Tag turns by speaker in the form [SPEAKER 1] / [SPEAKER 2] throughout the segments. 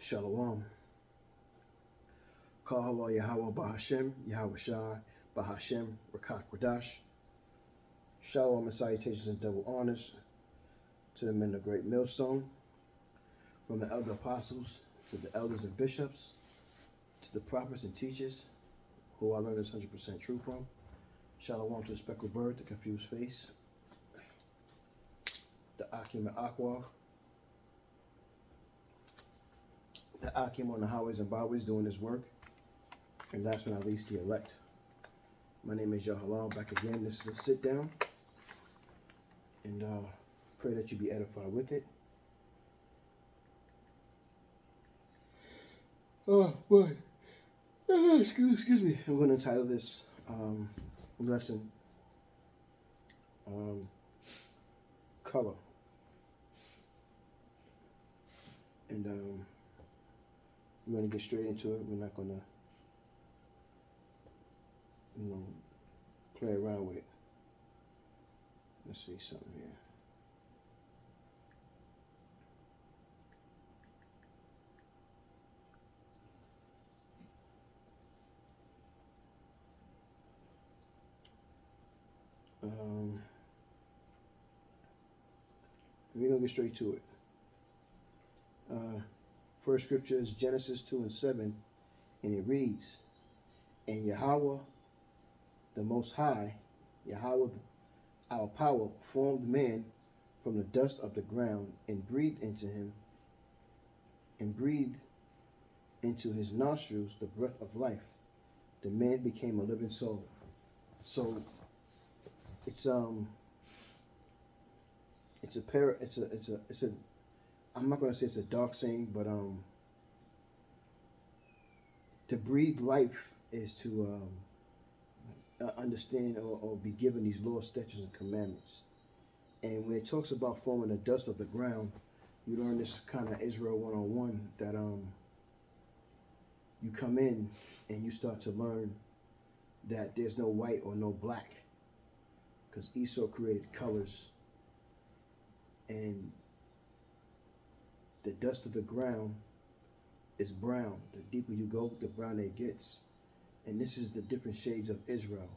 [SPEAKER 1] Shalom. Kahala Yahweh Bahashem, Yahweh Shai, Bahashem, Rakak Radash. Shalom and salutations and double honors to the men of great millstone, from the elder apostles to the elders and bishops, to the prophets and teachers, who I learned this 100% true from. Shalom to the speckled bird, the confused face, the Akim and Aqua, the Akim on the highways and byways doing his work, and last but not least, the elect. My name is Yahalal, back again. This is a sit down, and pray that you be edified with it. Oh boy, excuse me. I'm going to title this lesson color, and we're going to get straight into it. We're not going to play around with it. Let's see something here. We're going to get straight to it. First scripture is Genesis 2 and 7, and it reads, "And Yahweh, the Most High, Yahweh, our power, formed man from the dust of the ground and breathed into his nostrils the breath of life. The man became a living soul." So it's a I'm not going to say it's a dark saying, but to breathe life is to understand or be given these laws, statutes, and commandments. And when it talks about forming the dust of the ground, you learn this kind of Israel 101, that you come in and you start to learn that there's no white or no black, because Esau created colors, and the dust of the ground is brown. The deeper you go, the browner it gets. And this is the different shades of Israel.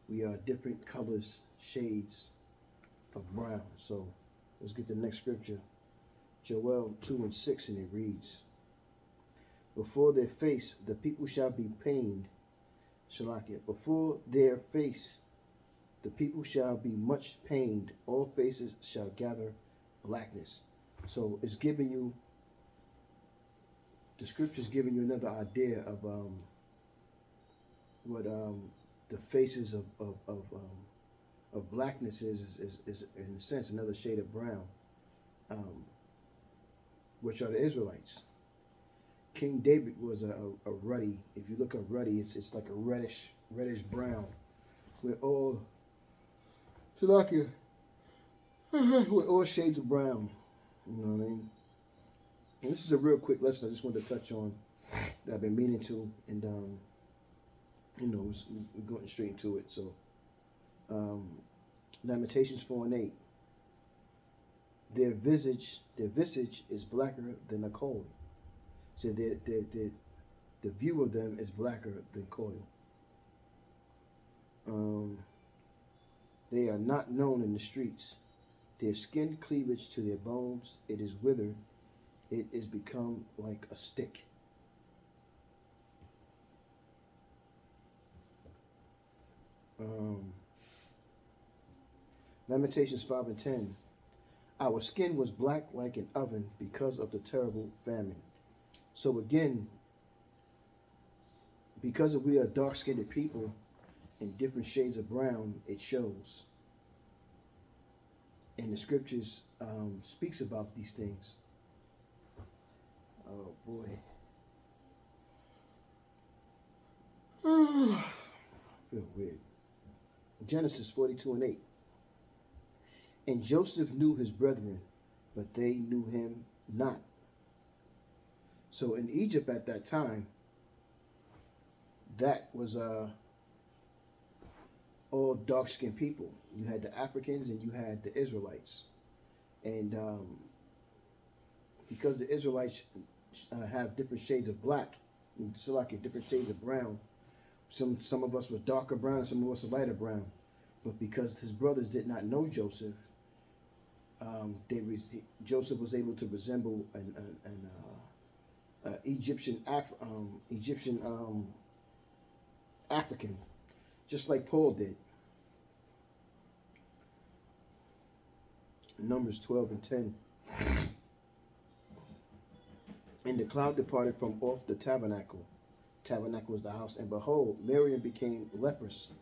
[SPEAKER 1] We are different colors, shades of brown. So let's get the next scripture. Joel 2 and 6, and it reads, "Before their face the people shall be pained." Shalakia. "Before their face the people shall be much pained. All faces shall gather blackness." So it's giving you, the scripture's giving you another idea of what the faces of blackness is in a sense another shade of brown, which are the Israelites. King David was a ruddy. If you look at ruddy, it's like a reddish brown. We're all Salakia, with all shades of brown. You know what I mean? And this is a real quick lesson I just wanted to touch on that I've been meaning to, and we're going straight into it. So Lamentations 4 and 8. Their visage is blacker than a coal. So the view of them is blacker than coal. They are not known in the streets. Their skin cleavage to their bones, it is withered, it is become like a stick. Lamentations 5 and 10. Our skin was black like an oven because of the terrible famine. So again, because we are dark-skinned people in different shades of brown, it shows. And the scriptures speaks about these things. Oh boy. I feel weird. Genesis 42 and 8. "And Joseph knew his brethren, but they knew him not." So in Egypt at that time, that was all dark-skinned people. You had the Africans and you had the Israelites. And because the Israelites have different shades of black, and Salaki, different shades of brown. Some of us were darker brown, and some of us were lighter brown. But because his brothers did not know Joseph, Joseph was able to resemble an Egyptian African, just like Paul did. Numbers 12 and 10. And the cloud departed from off the tabernacle. Tabernacle was the house. And behold, Miriam became leprous.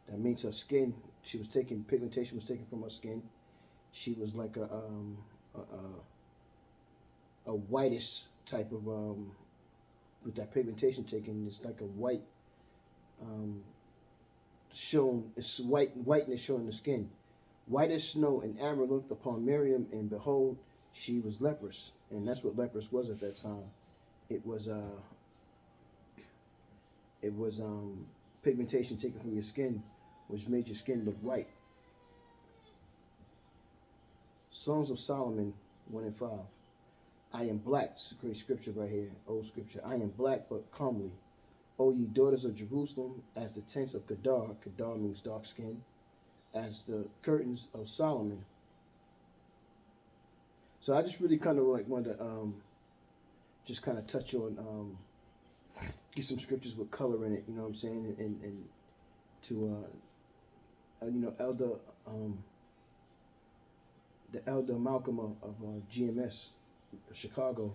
[SPEAKER 1] That means her skin, pigmentation was taken from her skin. She was like a whitish type of, with that pigmentation taken, it's like a white, it's whiteness showing the skin. White as snow, and Aaron looked upon Miriam, and behold, she was leprous. And that's what leprous was at that time. It was pigmentation taken from your skin, which made your skin look white. Songs of Solomon 1 and 5. I am black. This is a great scripture right here, old scripture. I am black but comely. O ye daughters of Jerusalem, as the tents of Kedar. Kedar means dark skin. As the curtains of Solomon. So I just really kind of like wanted to just kind of touch on get some scriptures with color in it, you know what I'm saying, and to the elder Malcolm of GMS Chicago,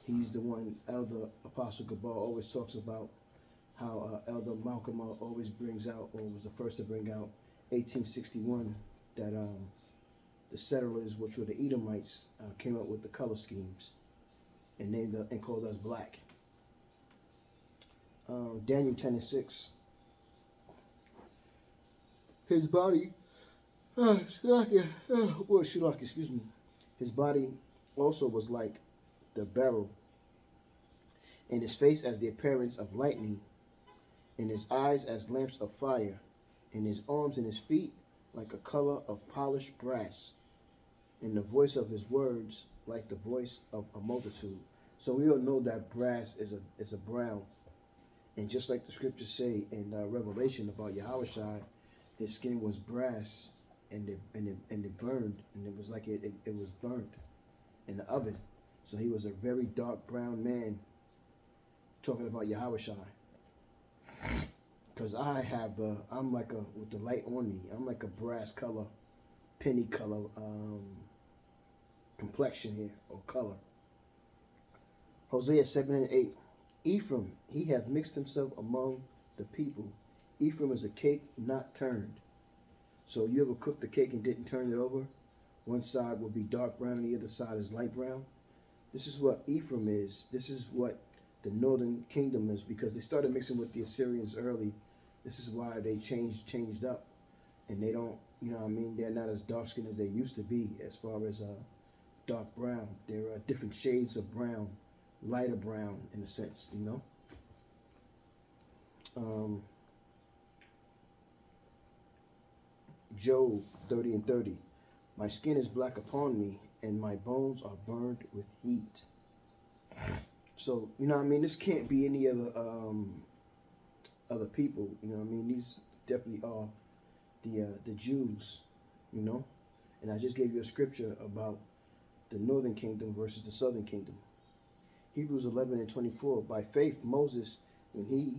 [SPEAKER 1] he's the one. Elder Apostle Gabal always talks about how Elder Malcolm always brings out, or was the first to bring out, 1861, that the settlers, which were the Edomites, came up with the color schemes and named and called us black. Daniel 10 and 6. His body, excuse me. His body also was like the beryl, and his face as the appearance of lightning, and his eyes as lamps of fire, and his arms and his feet like a color of polished brass, and the voice of his words like the voice of a multitude. So we all know that brass is a brown, and just like the scriptures say in Revelation about Yahushua, his skin was brass, and it burned, and it was like it was burnt in the oven. So he was a very dark brown man, talking about Yahushua. Because I'm like with the light on me, I'm like a brass color, penny color complexion here, or color. Hosea 7 and 8. Ephraim, he hath mixed himself among the people. Ephraim is a cake not turned. So you ever cooked the cake and didn't turn it over? One side will be dark brown and the other side is light brown. This is what Ephraim is. This is what the northern kingdom is, because they started mixing with the Assyrians early. This is why they changed up, and they don't, you know what I mean, they're not as dark skinned as they used to be as far as dark brown. There are different shades of brown, lighter brown in a sense, you know. Job 30 and 30. My skin is black upon me, and my bones are burned with heat. So, you know what I mean? This can't be any other people, you know what I mean? These definitely are the Jews, you know? And I just gave you a scripture about the northern kingdom versus the southern kingdom. Hebrews 11 and 24. By faith, Moses, when he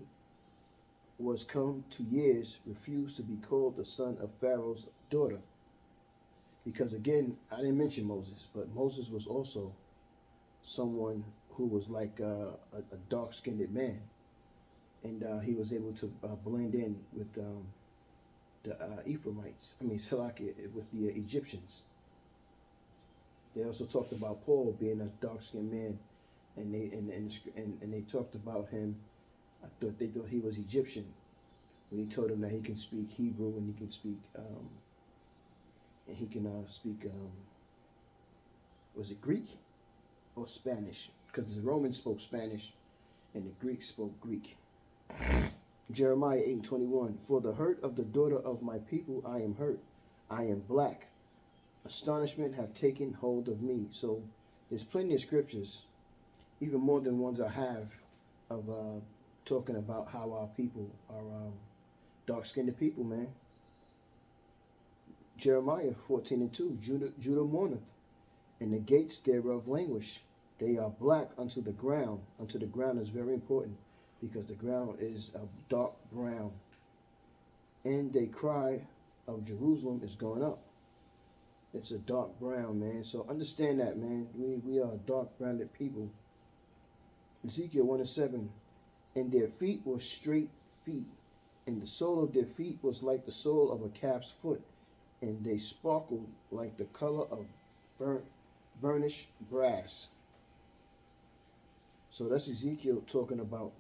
[SPEAKER 1] was come to years, refused to be called the son of Pharaoh's daughter. Because again, I didn't mention Moses, but Moses was also someone who was like a dark-skinned man. And he was able to blend in with the Ephraimites, Salaki, with the Egyptians. They also talked about Paul being a dark-skinned man, and they talked about him. They thought he was Egyptian when he told them that he can speak Hebrew and he can speak was it Greek or Spanish? Because the Romans spoke Spanish and the Greeks spoke Greek. Jeremiah 8 and 21. For the hurt of the daughter of my people I am hurt. I am black. Astonishment have taken hold of me. So there's plenty of scriptures even more than ones I have of talking about how our people are dark-skinned people, man. Jeremiah 14:2, Judah mourneth, and the gates thereof languish. They are black unto the ground. Unto the ground is very important because the ground is a dark brown. And they cry of Jerusalem is going up. It's a dark brown, man. So understand that, man. We are dark-browned people. Ezekiel 1:7, and their feet were straight feet, and the sole of their feet was like the sole of a calf's foot, and they sparkled like the color of burnished brass. So that's Ezekiel talking about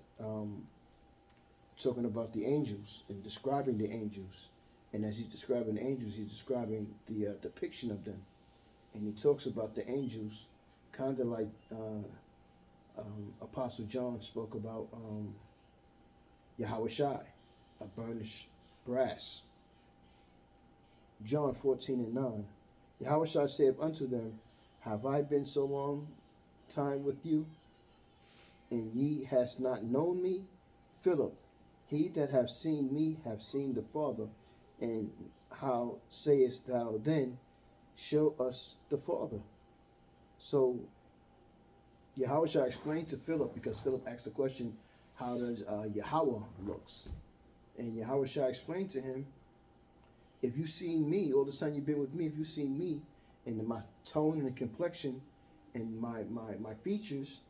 [SPEAKER 1] the angels and describing the angels. And as he's describing the angels, he's describing the depiction of them. And he talks about the angels kind of like Apostle John spoke about Yahweh Shai, a burnished brass. John 14:9. Yahweh Shai saith unto them, have I been so long time with you, and ye hast not known me? Philip, he that hath seen me hath seen the Father. And how sayest thou then, show us the Father? So Yahweh shall explain to Philip, because Philip asked the question, how does Yahweh looks? And Yahweh shall explain to him, if you seen me, all the time you've been with me, if you seen me, and my tone and the complexion and my features,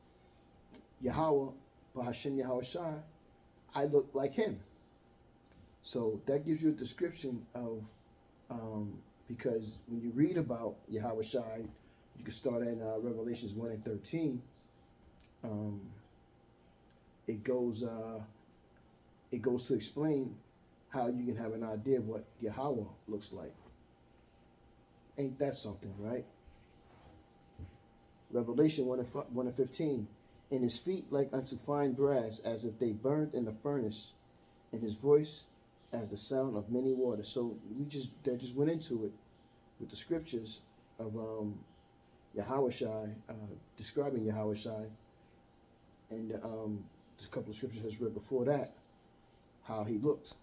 [SPEAKER 1] Yahweh, Bahashem Yahweh Shai, I look like him. So that gives you a description of, because when you read about Yahweh Shai, you can start at Revelations 1:13. It goes to explain how you can have an idea of what Yahweh looks like. Ain't that something, right? Revelation 1:15. And his feet like unto fine brass, as if they burned in a furnace, and his voice as the sound of many waters. So that just went into it with the scriptures of Yahweh Shai, describing Yahweh Shai, and just a couple of scriptures has read before that, how he looked.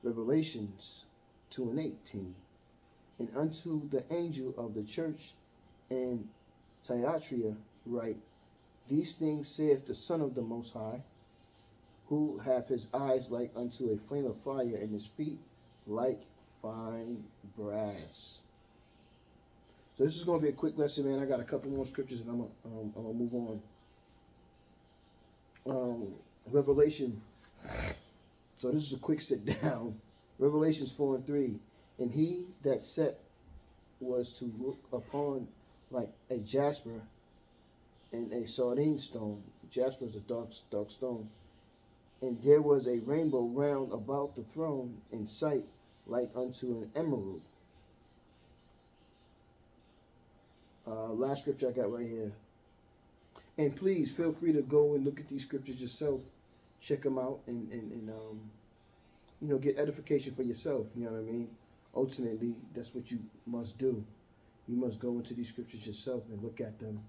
[SPEAKER 1] Revelations 2:18. And unto the angel of the church in Thyatira write, these things saith the Son of the Most High, who hath his eyes like unto a flame of fire, and his feet like fine brass. So this is going to be a quick lesson, man. I got a couple more scriptures, and I'm gonna move on. Revelation. So this is a quick sit down. Revelations 4:3. And he that sat was to look upon like a jasper and a sardine stone. Jasper is a dark stone. And there was a rainbow round about the throne in sight like unto an emerald. Last scripture I got right here. And please feel free to go and look at these scriptures yourself. Check them out and get edification for yourself. You know what I mean? Ultimately, that's what you must do. You must go into these scriptures yourself and look at them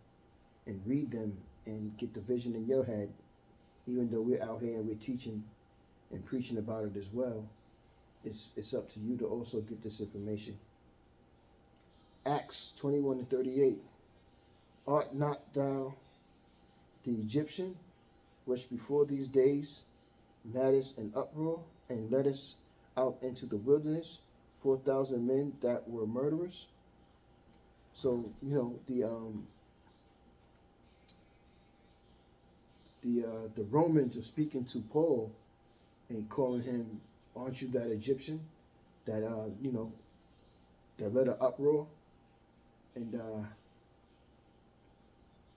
[SPEAKER 1] and read them and get the vision in your head. Even though we're out here and we're teaching and preaching about it as well, it's up to you to also get this information. Acts 21:38. Art not thou the Egyptian, which before these days madest an uproar, and led us out into the wilderness 4,000 men that were murderers? So the Romans are speaking to Paul and calling him, aren't you that Egyptian that that led an uproar? And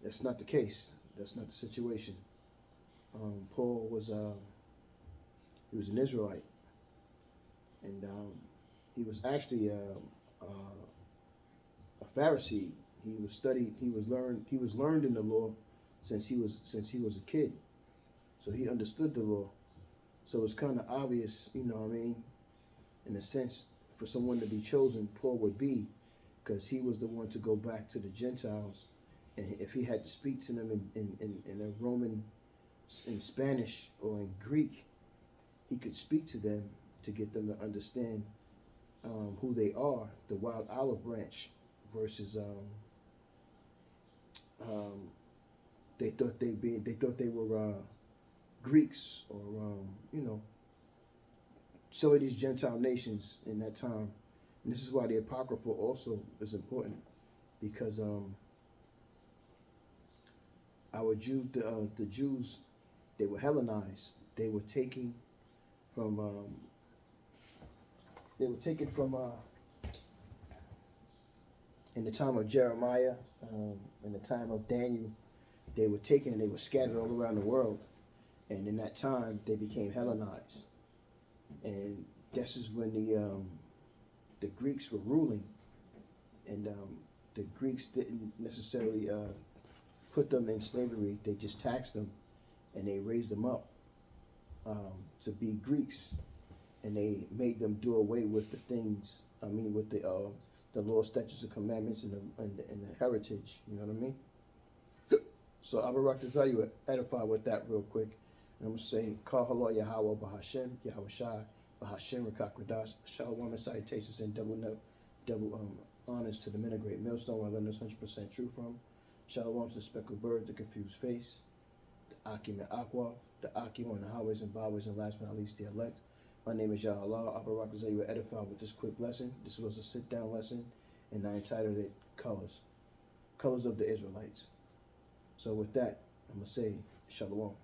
[SPEAKER 1] that's not the case. That's not the situation. Paul was he was an Israelite, and he was actually a Pharisee. He was studied. He was learned in the law since he was a kid. So he understood the law. So it's kind of obvious, in a sense, for someone to be chosen, Paul would be, because he was the one to go back to the Gentiles, and if he had to speak to them in a Roman, in Spanish or in Greek, he could speak to them to get them to understand who they are, the wild olive branch, versus they thought they were Greeks, or some of these Gentile nations in that time. And this is why the Apocrypha also is important, because our the Jews, they were Hellenized. They were taken from in the time of Jeremiah, in the time of Daniel. They were taken and they were scattered all around the world. And in that time, they became Hellenized. And this is when the Greeks were ruling. And the Greeks didn't necessarily put them in slavery. They just taxed them, and they raised them up to be Greeks. And they made them do away with the things, with the law, statutes, and commandments, and the heritage. You know what I mean? So I would like to tell you, edify with that real quick. And I'm going to say, Kal Halal Yahweh Bahashem, Yahweh Shai, Bahashem Rakakradash, Shalom and salutations, and double honors to the men of great millstone where I learned this 100% true from. Shalom to the speckled bird, the confused face, the Akim and Aqua, the Akim on the highways and byways, and last but not least, the elect. My name is Yahallah. I would like to tell you, edify with this quick lesson. This was a sit-down lesson, and I entitled it Colors of the Israelites. So with that, I'm going to say Shalom.